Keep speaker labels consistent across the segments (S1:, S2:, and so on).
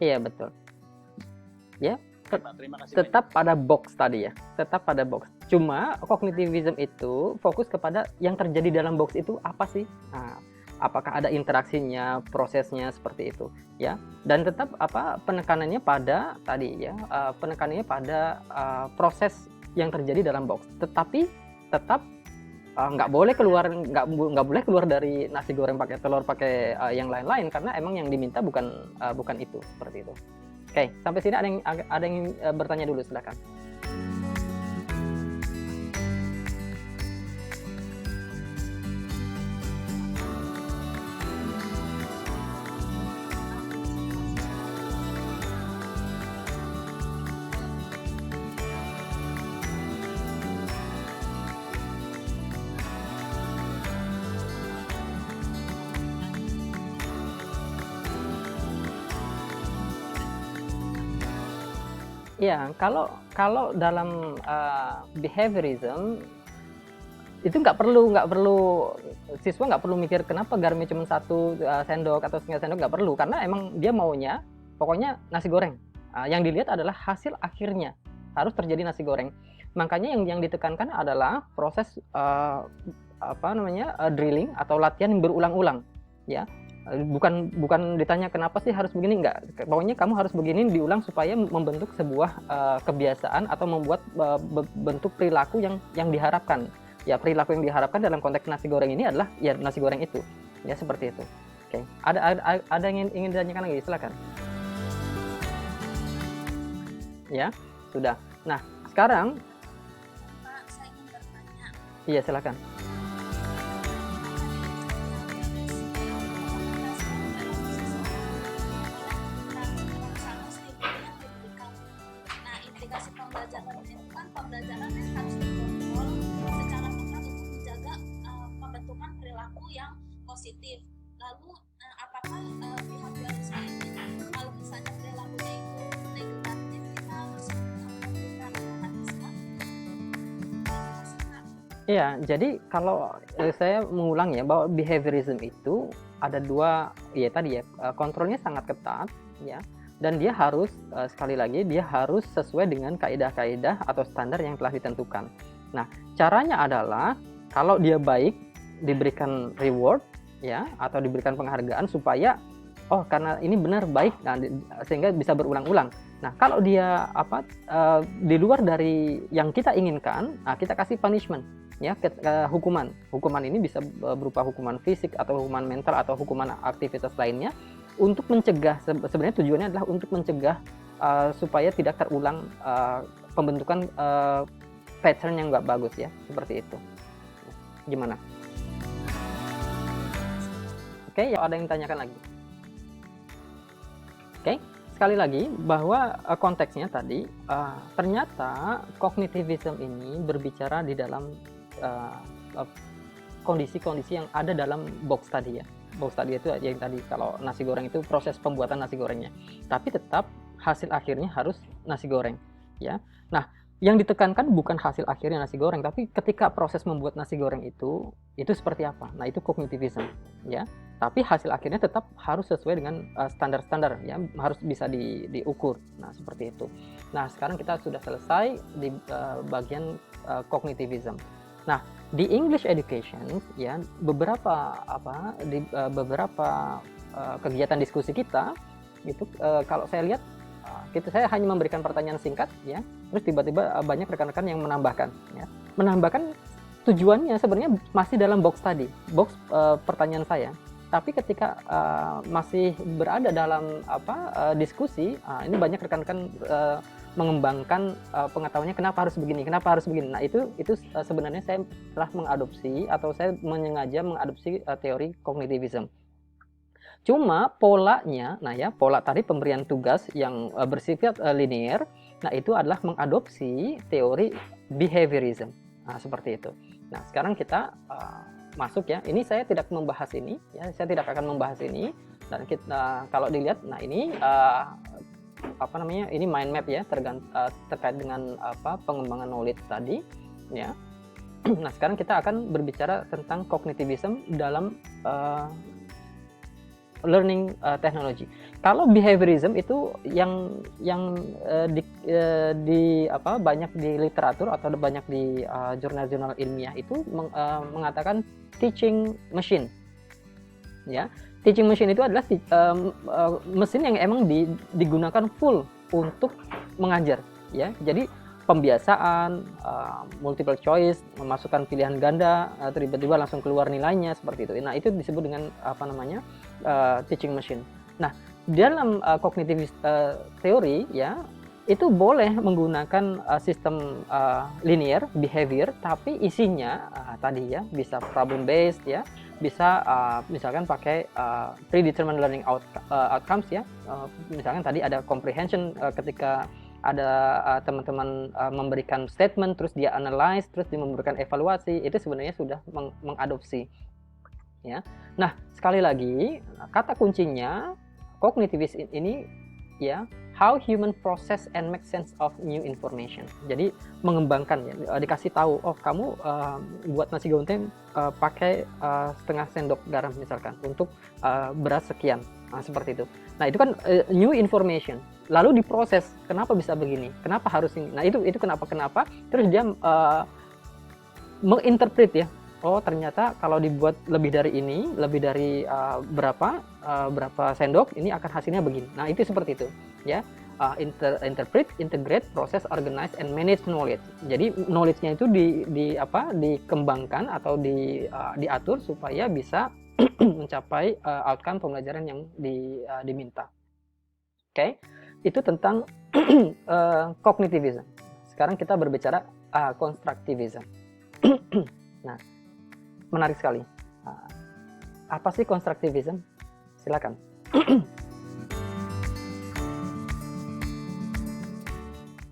S1: Iya betul. Ya,
S2: Terima kasih
S1: tetap pada box tadi ya, tetap pada box. Cuma kognitivism itu fokus kepada yang terjadi dalam box itu apa sih? Nah, apakah ada interaksinya, prosesnya seperti itu, ya. Dan tetap penekanannya pada tadi ya, penekanannya pada proses yang terjadi dalam box. Tetapi tetap nggak boleh keluar dari nasi goreng pakai telur pakai yang lain-lain, karena emang yang diminta bukan itu, seperti itu. Oke, sampai sini ada yang bertanya dulu, silakan. Ya, kalau dalam behaviorism itu nggak perlu siswa nggak perlu mikir kenapa garamnya cuma 1 sendok atau setengah sendok, nggak perlu, karena emang dia maunya pokoknya nasi goreng. Yang dilihat adalah hasil akhirnya, harus terjadi nasi goreng. Makanya yang ditekankan adalah proses drilling atau latihan yang berulang-ulang, ya. Bukan ditanya kenapa sih harus begini, enggak. Pokoknya kamu harus begini diulang supaya membentuk sebuah kebiasaan atau membuat bentuk perilaku yang diharapkan. Ya, perilaku yang diharapkan dalam konteks nasi goreng ini adalah ya nasi goreng itu. Ya, seperti itu. Oke. Ada yang ingin ditanyakan lagi? Silakan. Ya, sudah. Nah, sekarang
S3: Pak, saya ingin bertanya.
S1: iya, silakan.
S3: Pembelajaran itu kan pembelajaran yang harus dikontrol secara ketat untuk menjaga pembentukan perilaku yang positif. Lalu apakah behaviorisme ini kalau misalnya perilakunya itu negatif, kita harus melakukan mekanisme?
S1: Iya, jadi kalau saya mengulang ya, bahwa behaviorism itu ada dua, ya tadi ya, kontrolnya sangat ketat ya, dan dia harus sekali lagi dia harus sesuai dengan kaidah-kaidah atau standar yang telah ditentukan. Nah, caranya adalah kalau dia baik diberikan reward ya, atau diberikan penghargaan supaya karena ini benar baik, nah, sehingga bisa berulang-ulang. Nah, kalau dia di luar dari yang kita inginkan, nah, kita kasih punishment ya, hukuman. Hukuman ini bisa berupa hukuman fisik atau hukuman mental atau hukuman aktivitas lainnya untuk mencegah, sebenarnya tujuannya adalah untuk mencegah supaya tidak terulang pembentukan pattern yang nggak bagus ya, seperti itu. Gimana? Oke, ya ada yang tanyakan lagi? Oke, sekali lagi bahwa konteksnya tadi ternyata kognitivism ini berbicara di dalam kondisi-kondisi yang ada dalam box tadi ya. Box tadi itu yang tadi, kalau nasi goreng itu proses pembuatan nasi gorengnya. Tapi tetap hasil akhirnya harus nasi goreng, ya. Nah, yang ditekankan bukan hasil akhirnya nasi goreng, tapi ketika proses membuat nasi goreng itu seperti apa. Nah, itu kognitivism, ya. Tapi hasil akhirnya tetap harus sesuai dengan standar-standar, ya, harus bisa diukur. Nah, seperti itu. Nah, sekarang kita sudah selesai di bagian kognitivism. Nah, di English education ya, beberapa kegiatan diskusi kita itu kalau saya lihat saya hanya memberikan pertanyaan singkat ya, terus tiba-tiba banyak rekan-rekan yang menambahkan ya. Menambahkan tujuannya sebenarnya masih dalam box tadi, box pertanyaan saya. Tapi ketika masih berada dalam diskusi, ini banyak rekan-rekan mengembangkan pengetahuannya kenapa harus begini. Nah, itu sebenarnya saya telah mengadopsi atau saya menyengaja mengadopsi teori kognitivism. Cuma polanya, nah ya, pola tadi pemberian tugas yang bersifat linear, nah itu adalah mengadopsi teori behaviorism. Nah, seperti itu. Nah, sekarang kita masuk ya. Ini saya tidak membahas ini, ya, saya tidak akan membahas ini. Dan kita kalau dilihat, nah ini ini mind map ya, terkait dengan pengembangan knowledge tadi ya. Nah, sekarang kita akan berbicara tentang kognitivism dalam learning technology. Kalau behaviorism itu yang banyak di literatur atau banyak di jurnal-jurnal ilmiah itu mengatakan teaching machine. Ya, teaching machine itu adalah mesin yang emang digunakan full untuk mengajar. Ya, jadi pembiasaan, multiple choice, memasukkan pilihan ganda, tiba-tiba langsung keluar nilainya seperti itu. Nah, itu disebut dengan teaching machine. Nah, dalam cognitive teori ya, itu boleh menggunakan sistem linear behavior, tapi isinya tadi ya bisa problem based ya, bisa misalkan pakai predetermined learning outcomes ya. Misalkan tadi ada comprehension ketika ada teman-teman memberikan statement, terus dia analyze, terus dia memberikan evaluasi, itu sebenarnya sudah mengadopsi. Ya. Nah, sekali lagi kata kuncinya kognitivism ini ya, how human process and make sense of new information. Jadi mengembangkan ya, dikasih tahu, oh kamu buat nasi goreng pakai setengah sendok garam misalkan untuk beras sekian, seperti itu. Nah, itu kan new information. Lalu diproses, kenapa bisa begini, kenapa harus ini. Nah, itu kenapa, terus dia menginterpret ya, oh ternyata kalau dibuat lebih dari ini, lebih dari berapa sendok, ini akan hasilnya begini. Nah, itu seperti itu ya. Interpret, integrate, process, organize, and manage knowledge. Jadi knowledge-nya itu dikembangkan atau diatur supaya bisa mencapai outcome pembelajaran yang diminta. Oke, itu tentang cognitivism. Sekarang kita berbicara constructivism. Nah, menarik sekali. Apa sih constructivism? Silakan.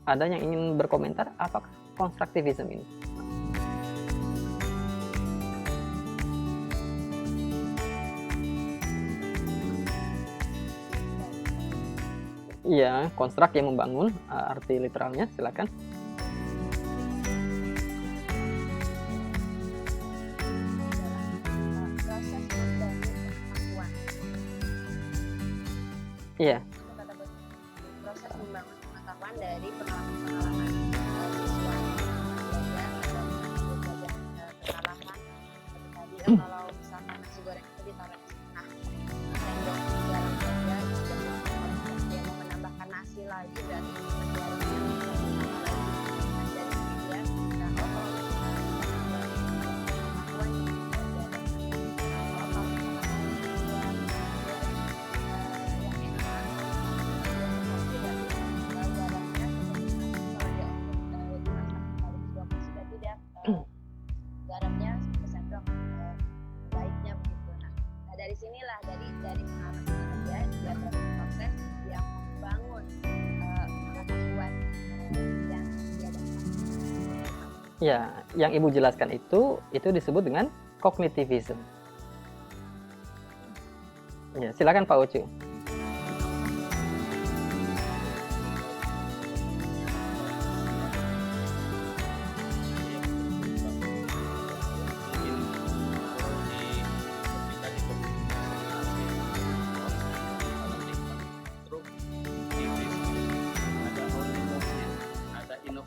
S1: Ada yang ingin berkomentar apa constructivism ini? Iya, konstruk yang membangun, arti literalnya, silakan.
S2: Proses membangun pengetahuan.
S1: Iya.
S2: Itu kata proses membangun pengetahuan dari pengalaman-pengalaman siswa belajar kesalahan seperti tadi kalau misalkan nasi goreng itu ditaruh di tengah sendok garam saja dia mau menambahkan nasi lagi berarti garamnya dan dia kalau garamnya sendok baiknya begitu. Nah, dari sinilah dari pengalaman dia proses yang membangun pengetahuan yang dia dapat.
S1: Ya, yang Ibu jelaskan itu disebut dengan cognitivism. Ya, silakan Pak Ucu.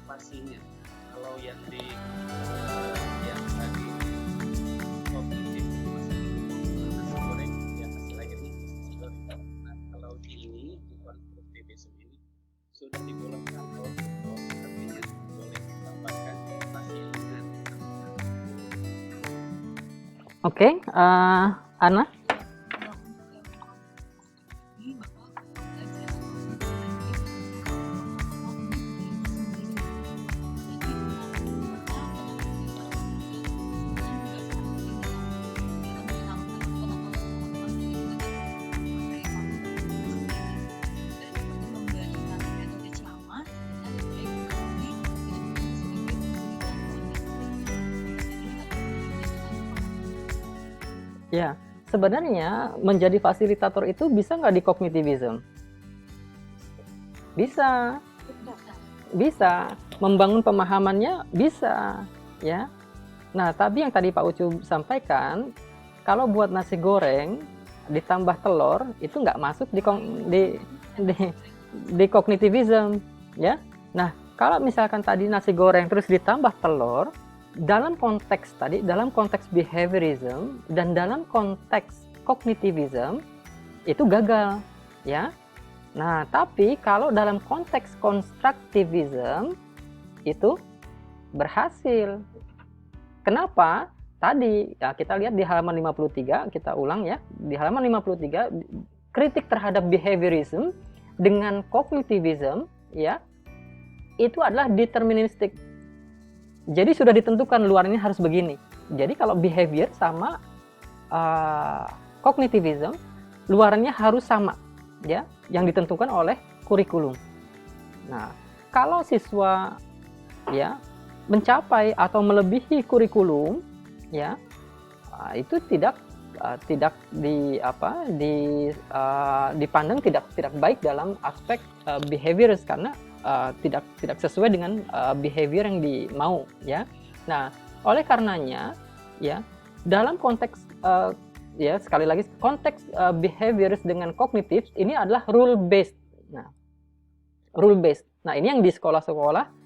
S4: Pastinya kalau yang tadi kognitif nasi goreng ya hasil akhirnya nasi goreng. Nah, kalau di konstruktivisme ini sudah dibolehkan artinya boleh ditambahkan hasilnya.
S1: Oke, Ana. Ya, sebenarnya menjadi fasilitator itu bisa nggak di cognitivism? Bisa. Bisa. Membangun pemahamannya bisa, ya. Nah, tapi yang tadi Pak Ucu sampaikan, kalau buat nasi goreng, ditambah telur itu nggak masuk di kognitivism, ya. Nah, kalau misalkan tadi nasi goreng terus ditambah telur, dalam konteks behaviorism dan dalam konteks kognitivism itu gagal, ya. Nah, tapi kalau dalam konteks constructivism itu berhasil. Kenapa? Tadi ya, kita lihat di halaman 53, kita ulang ya. Di halaman 53, kritik terhadap behaviorism dengan kognitivism ya, itu adalah deterministik. Jadi sudah ditentukan luarnya harus begini. Jadi kalau behavior sama kognitivism, luarnya harus sama ya, yang ditentukan oleh kurikulum. Nah, kalau siswa ya mencapai atau melebihi kurikulum ya, itu tidak dipandang tidak baik dalam aspek behaviors, karena tidak sesuai dengan behavior yang dimau ya. Nah, oleh karenanya ya, dalam konteks ya sekali lagi konteks behaviors dengan kognitif ini adalah rule based. Nah, rule based. Nah, ini yang di sekolah-sekolah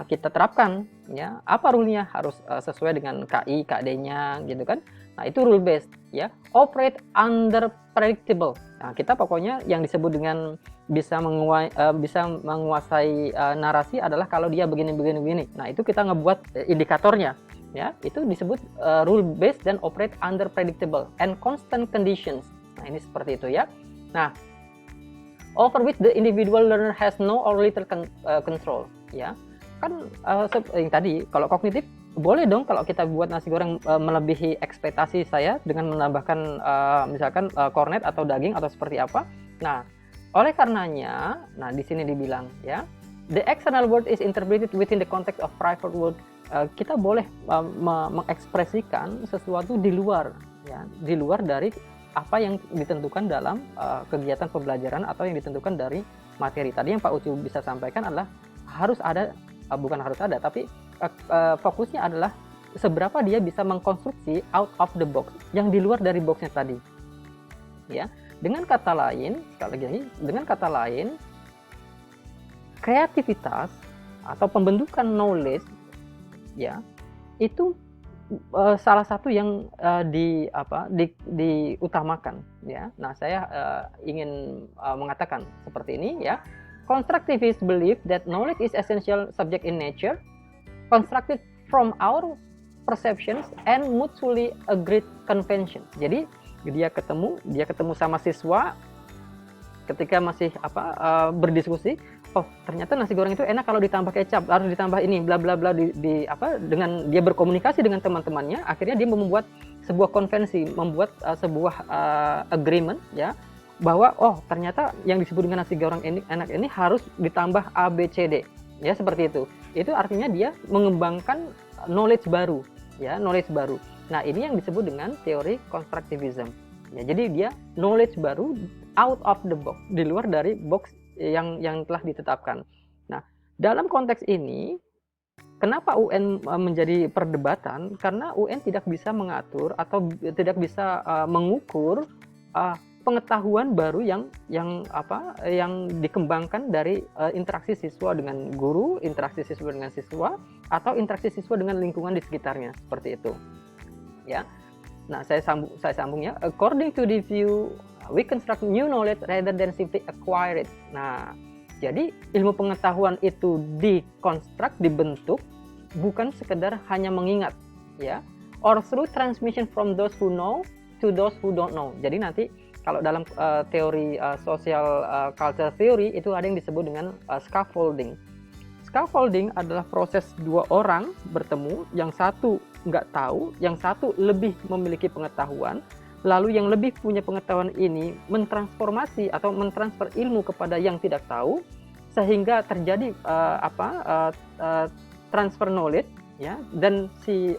S1: kita terapkan ya. Apa rule-nya? Harus sesuai dengan KI, KD-nya gitu kan. Nah, itu rule based ya. Operate under predictable. Nah, kita pokoknya yang disebut dengan bisa menguasai narasi adalah kalau dia begini. Nah, itu kita ngebuat indikatornya ya. Itu disebut rule based dan operate under predictable and constant conditions. Nah, ini seperti itu ya. Nah, over which the individual learner has no or little control ya. Kan yang tadi kalau kognitif boleh dong kalau kita buat nasi goreng melebihi ekspektasi saya dengan menambahkan misalkan kornet atau daging atau seperti apa. Nah, oleh karenanya, nah di sini dibilang ya, the external world is interpreted within the context of private world. Kita boleh mengekspresikan sesuatu di luar ya, di luar dari apa yang ditentukan dalam kegiatan pembelajaran atau yang ditentukan dari materi. Tadi yang Pak Ucu bisa sampaikan adalah harus ada, bukan harus ada, tapi fokusnya adalah seberapa dia bisa mengkonstruksi out of the box, yang di luar dari boxnya tadi. Ya, dengan kata lain, sekali lagi, dengan kata lain, kreativitas atau pembentukan knowledge, ya, itu salah satu yang diutamakan. Ya, nah saya ingin mengatakan seperti ini ya. Constructivists believe that knowledge is essential subject in nature, constructed from our perceptions and mutually agreed convention. Jadi dia ketemu sama siswa ketika masih berdiskusi, oh ternyata nasi goreng itu enak kalau ditambah kecap, harus ditambah ini bla bla bla dengan dia berkomunikasi dengan teman-temannya, akhirnya dia membuat sebuah konvensi, membuat sebuah agreement ya, bahwa oh ternyata yang disebut dengan nasi goreng ini enak ini harus ditambah A B C D ya, seperti itu. Itu artinya dia mengembangkan knowledge baru ya, knowledge baru. Nah, ini yang disebut dengan teori constructivism ya. Jadi dia knowledge baru out of the box, di luar dari box yang telah ditetapkan. Nah, dalam konteks ini kenapa UN menjadi perdebatan? Karena UN tidak bisa mengatur atau tidak bisa mengukur pengetahuan baru yang dikembangkan dari interaksi siswa dengan guru, interaksi siswa dengan siswa, atau interaksi siswa dengan lingkungan di sekitarnya, seperti itu. Ya. Nah, saya sambung ya. According to the view, we construct new knowledge rather than simply acquire it. Nah, jadi ilmu pengetahuan itu dikonstruk, dibentuk, bukan sekedar hanya mengingat, ya. Or through transmission from those who know to those who don't know. Jadi nanti kalau dalam teori social culture theory itu ada yang disebut dengan scaffolding. Scaffolding adalah proses dua orang bertemu, yang satu nggak tahu, yang satu lebih memiliki pengetahuan, lalu yang lebih punya pengetahuan ini mentransformasi atau mentransfer ilmu kepada yang tidak tahu, sehingga terjadi transfer knowledge, ya, dan si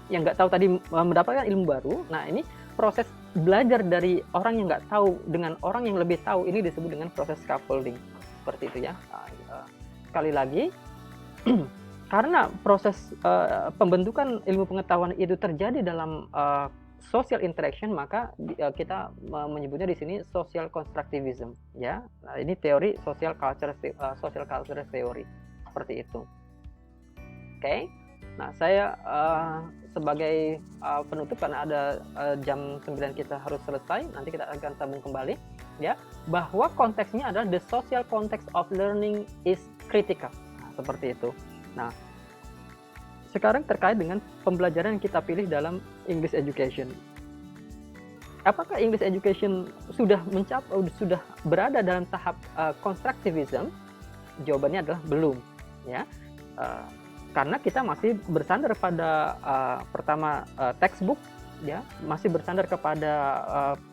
S1: yang nggak tahu tadi mendapatkan ilmu baru. Nah, ini proses belajar dari orang yang nggak tahu dengan orang yang lebih tahu, ini disebut dengan proses scaffolding, seperti itu ya. Sekali lagi, karena proses pembentukan ilmu pengetahuan itu terjadi dalam social interaction, maka kita menyebutnya di sini social constructivism, ya. Nah, ini teori social culture theory seperti itu. Oke. Nah, saya sebagai penutup, karena ada jam 9 kita harus selesai, nanti kita akan sambung kembali, ya, bahwa konteksnya adalah the social context of learning is critical. Nah, seperti itu. Nah, sekarang terkait dengan pembelajaran yang kita pilih dalam English education. Apakah English education sudah berada dalam tahap constructivism? Jawabannya adalah belum, ya. Karena kita masih bersandar pada pertama textbook, ya, masih bersandar kepada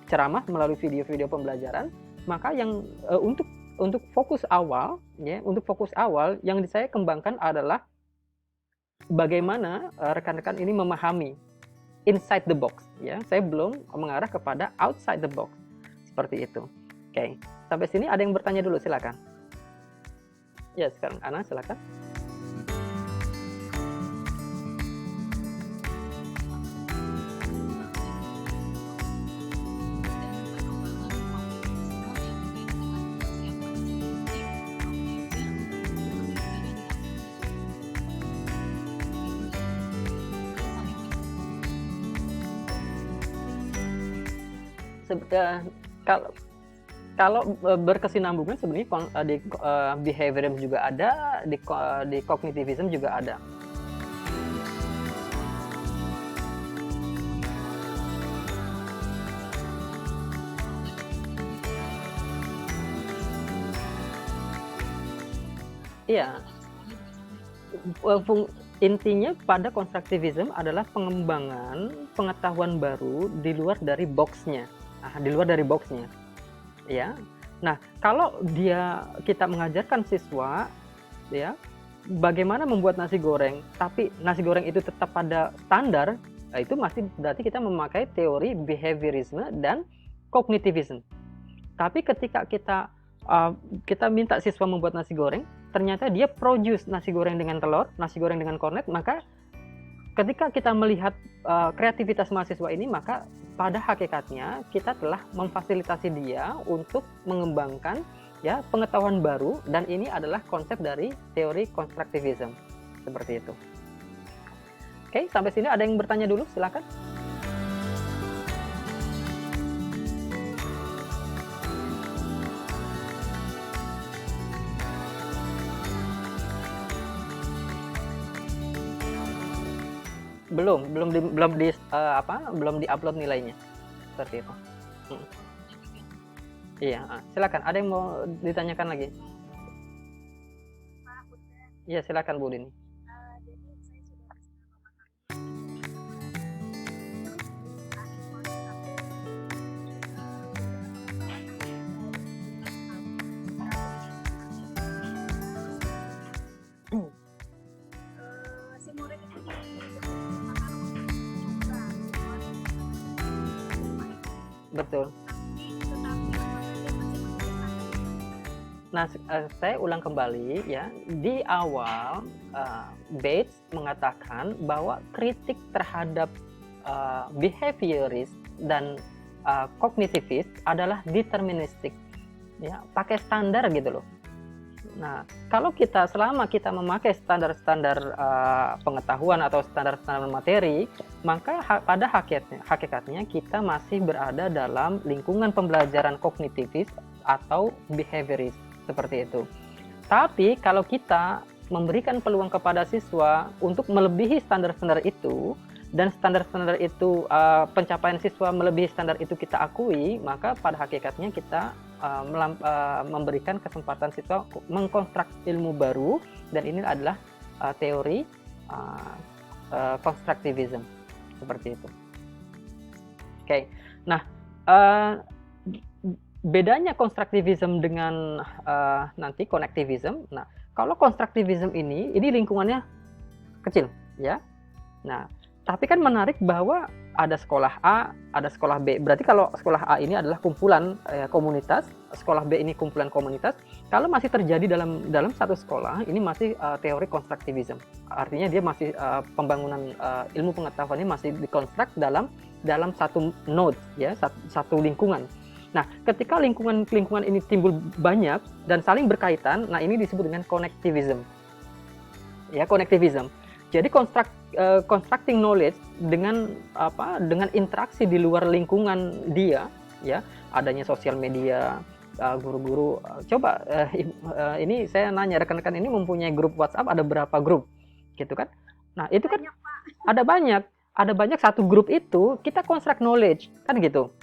S1: ceramah melalui video-video pembelajaran. Maka yang untuk fokus awal, ya, untuk fokus awal yang saya kembangkan adalah bagaimana rekan-rekan ini memahami inside the box, ya. Saya belum mengarah kepada outside the box, seperti itu. Oke, sampai sini ada yang bertanya dulu, silakan. Ya, sekarang Ana, silakan. Kalau berkesinambungan sebenarnya di behaviorism juga ada, di cognitivism juga ada. Iya. Intinya pada konstruktivism adalah pengembangan pengetahuan baru di luar dari boxnya. Ya. Nah, kalau kita mengajarkan siswa, ya, bagaimana membuat nasi goreng, tapi nasi goreng itu tetap pada standar, itu masih berarti kita memakai teori behaviorisme dan cognitivism. Tapi ketika kita minta siswa membuat nasi goreng, ternyata dia produce nasi goreng dengan telur, nasi goreng dengan kornet, maka ketika kita melihat kreativitas mahasiswa ini, maka pada hakikatnya kita telah memfasilitasi dia untuk mengembangkan, ya, pengetahuan baru, dan ini adalah konsep dari teori konstruktivism, seperti itu. Oke, sampai sini ada yang bertanya dulu, silakan. Belum di-upload nilainya, seperti itu. Iya, silakan. Ada yang mau ditanyakan lagi? Iya, silakan Bu Dini. Betul. Nah, saya ulang kembali, ya. Di awal Bates mengatakan bahwa kritik terhadap behavioris dan kognitifis adalah deterministik, ya, pakai standar gitu loh. Nah, kalau selama kita memakai standar-standar pengetahuan atau standar-standar materi, maka pada hakikatnya kita masih berada dalam lingkungan pembelajaran kognitivis atau behavioris, seperti itu. Tapi kalau kita memberikan peluang kepada siswa untuk melebihi standar-standar itu, dan standar-standar itu pencapaian siswa melebihi standar itu kita akui, maka pada hakikatnya kita memberikan kesempatan siswa mengkonstruk ilmu baru, dan ini adalah teori konstruktivism, seperti itu. Oke. Nah, bedanya konstruktivism dengan nanti konektivism. Nah, kalau konstruktivism ini lingkungannya kecil, ya. Nah, tapi kan menarik bahwa ada sekolah A, ada sekolah B. Berarti kalau sekolah A ini adalah kumpulan komunitas, sekolah B ini kumpulan komunitas. Kalau masih terjadi dalam satu sekolah, ini masih teori konstruktivism. Artinya dia masih pembangunan ilmu pengetahuannya masih dikonstruk dalam dalam satu node ya, satu lingkungan. Nah, ketika lingkungan ini timbul banyak dan saling berkaitan, nah ini disebut dengan connectivism. Ya, connectivism. Jadi constructing knowledge dengan interaksi di luar lingkungan dia, ya, adanya sosial media, guru-guru. Coba ini saya nanya, rekan-rekan ini mempunyai grup WhatsApp, ada berapa grup, gitu kan? Nah, itu kan ada banyak satu grup itu kita construct knowledge, kan gitu.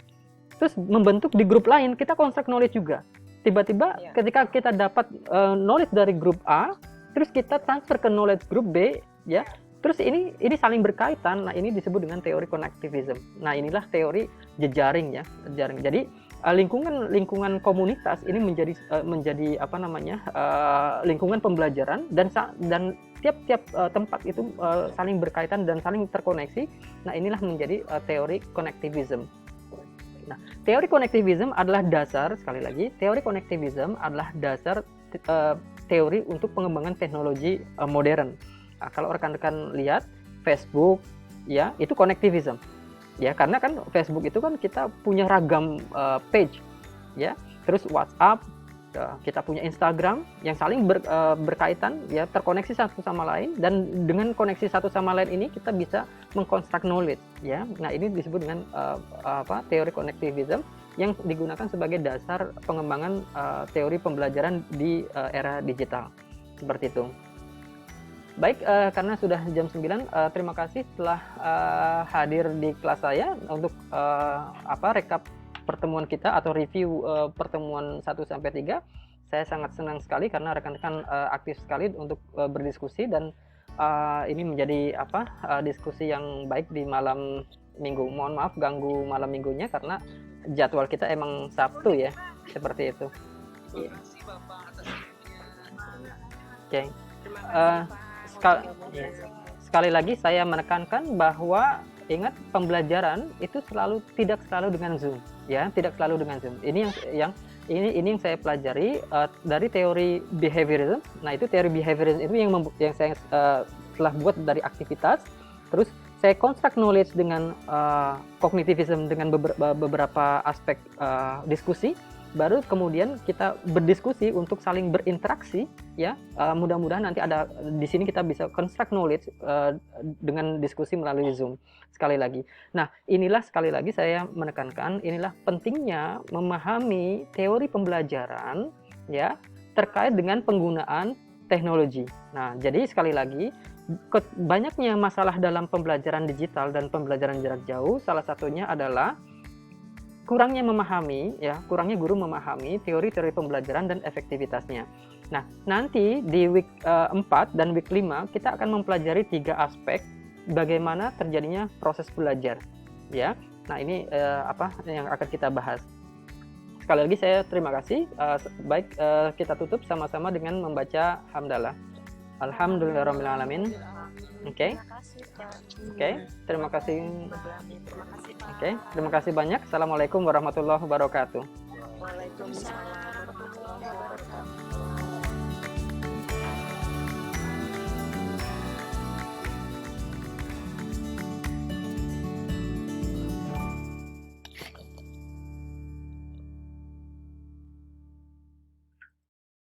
S1: Terus membentuk di grup lain kita construct knowledge juga. Tiba-tiba ketika kita dapat knowledge dari grup A, terus kita transfer ke knowledge grup B, ya. Terus ini saling berkaitan. Nah, ini disebut dengan teori connectivism. Nah, inilah teori jejaring ya, jejaring. Jadi lingkungan komunitas ini menjadi lingkungan pembelajaran dan tiap-tiap tempat itu saling berkaitan dan saling terkoneksi. Nah, inilah menjadi teori connectivism. Nah, teori connectivism adalah dasar, sekali lagi, teori connectivism adalah dasar teori untuk pengembangan teknologi modern. Nah, kalau rekan-rekan lihat Facebook, ya, itu connectivism. Ya, karena kan Facebook itu kan kita punya ragam page, ya. Terus WhatsApp, kita punya Instagram yang saling berkaitan, ya, terkoneksi satu sama lain, dan dengan koneksi satu sama lain ini kita bisa mengkonstruk knowledge, ya. Nah, ini disebut dengan teori connectivism yang digunakan sebagai dasar pengembangan teori pembelajaran di era digital. Seperti itu. Baik, karena sudah jam 9, terima kasih telah hadir di kelas saya untuk rekap pertemuan kita atau review pertemuan 1-3. Saya sangat senang sekali karena rekan-rekan aktif sekali untuk berdiskusi, dan ini menjadi diskusi yang baik di malam minggu. Mohon maaf ganggu malam minggunya karena jadwal kita emang Sabtu ya, seperti itu.
S4: Terima kasih Bapak atas ilmunya.
S1: Oke. Sekali lagi saya menekankan bahwa ingat, pembelajaran itu tidak selalu dengan Zoom, ya, tidak selalu dengan Zoom. Ini yang saya pelajari dari teori behaviorism. Nah, itu teori behaviorism itu yang saya telah buat dari aktivitas. Terus saya construct knowledge dengan kognitivism dengan beberapa aspek diskusi. Baru kemudian kita berdiskusi untuk saling berinteraksi, ya. Mudah-mudahan nanti ada di sini kita bisa construct knowledge dengan diskusi melalui Zoom. Sekali lagi. Nah, inilah sekali lagi saya menekankan, inilah pentingnya memahami teori pembelajaran, ya, terkait dengan penggunaan teknologi. Nah, jadi sekali lagi, banyaknya masalah dalam pembelajaran digital dan pembelajaran jarak jauh, salah satunya adalah kurangnya guru memahami teori-teori pembelajaran dan efektivitasnya. Nah, nanti di week 4 dan week 5 kita akan mempelajari 3 aspek bagaimana terjadinya proses belajar, ya. Nah, ini yang akan kita bahas. Sekali lagi saya terima kasih. Baik, kita tutup sama-sama dengan membaca hamdalah. Alhamdulillahirrahmanirrahim. Oke. Terima kasih. Terima kasih banyak. Assalamualaikum warahmatullahi wabarakatuh.
S2: Waalaikumsalam.